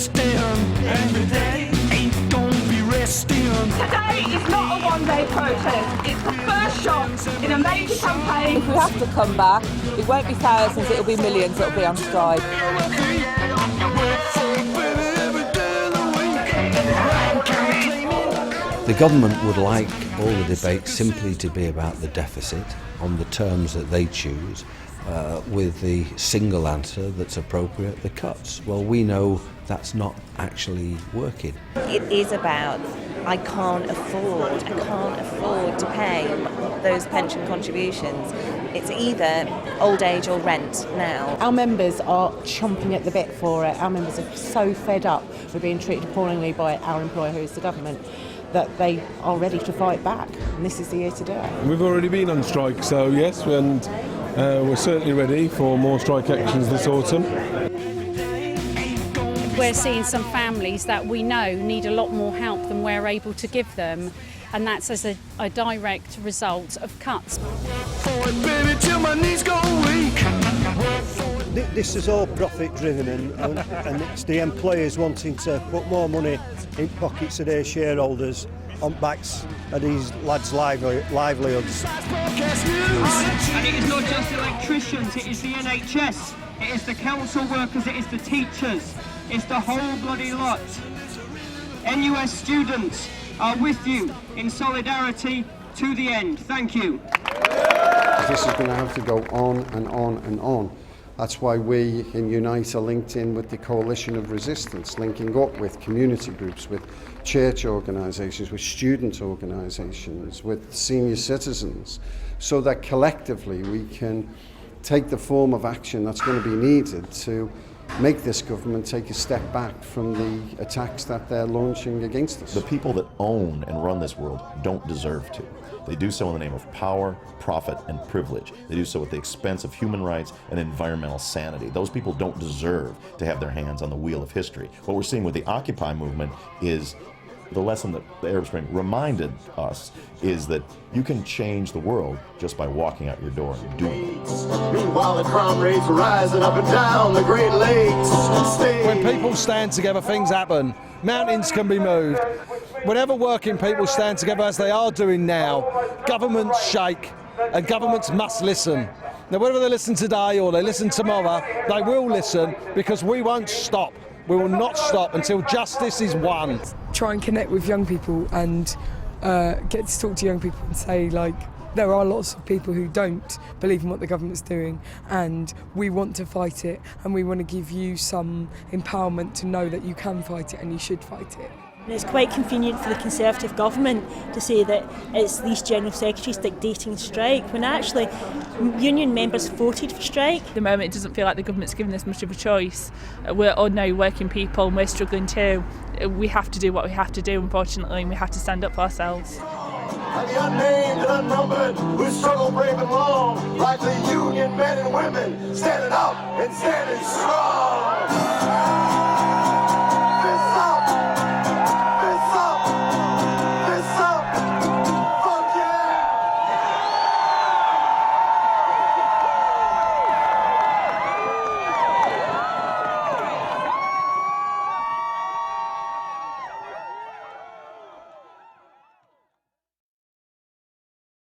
resting. Every day ain't gonna be resting. Today is not a one-day protest. It's the first shot in a major campaign. If we have to come back, it won't be thousands, it'll be millions that'll be on strike. The government would like all the debate simply to be about the deficit on the terms that they choose, with the single answer that's appropriate, the cuts. Well, we know that's not actually working. It is about I can't afford to pay those pension contributions. It's either old age or rent now. Our members are chomping at the bit for it. Our members are so fed up with being treated appallingly by our employer, who is the government, that they are ready to fight back, and this is the year to do it. We've already been on strike, so yes, and we're certainly ready for more strike actions this autumn. We're seeing some families that we know need a lot more help than we're able to give them, and that's as a direct result of cuts. This is all profit driven, and it's the employers wanting to put more money in pockets of their shareholders on backs of these lads' livelihoods. And it is not just electricians, it is the NHS, it is the council workers, it is the teachers, it's the whole bloody lot. NUS students are with you in solidarity to the end. Thank you. This is going to have to go on and on and on. That's why we in Unite are linked in with the Coalition of Resistance, linking up with community groups, with church organisations, with student organisations, with senior citizens, so that collectively we can take the form of action that's going to be needed to make this government take a step back from the attacks that they're launching against us. The people that own and run this world don't deserve to. They do so in the name of power, profit, and privilege. They do so at the expense of human rights and environmental sanity. Those people don't deserve to have their hands on the wheel of history. What we're seeing with the Occupy movement is the lesson that the Arab Spring reminded us is that you can change the world just by walking out your door and doing it. Meanwhile, the crime rates are rising up and down the Great Lakes. When people stand together, things happen. Mountains can be moved. Whenever working people stand together, as they are doing now, governments shake and governments must listen. Now, whether they listen today or they listen tomorrow, they will listen, because we won't stop. We will not stop until justice is won. Try and connect with young people and get to talk to young people and say, like, there are lots of people who don't believe in what the government's doing, and we want to fight it, and we want to give you some empowerment to know that you can fight it and you should fight it. It's quite convenient for the Conservative government to say that it's these General Secretaries dictating strike, when actually union members voted for strike. At the moment it doesn't feel like the government's given us much of a choice. We're ordinary working people and we're struggling too. We have to do what we have to do, unfortunately, and we have to stand up for ourselves. And the unnamed and unnumbered who struggle brave and long, like the union men and women, standing up and standing strong.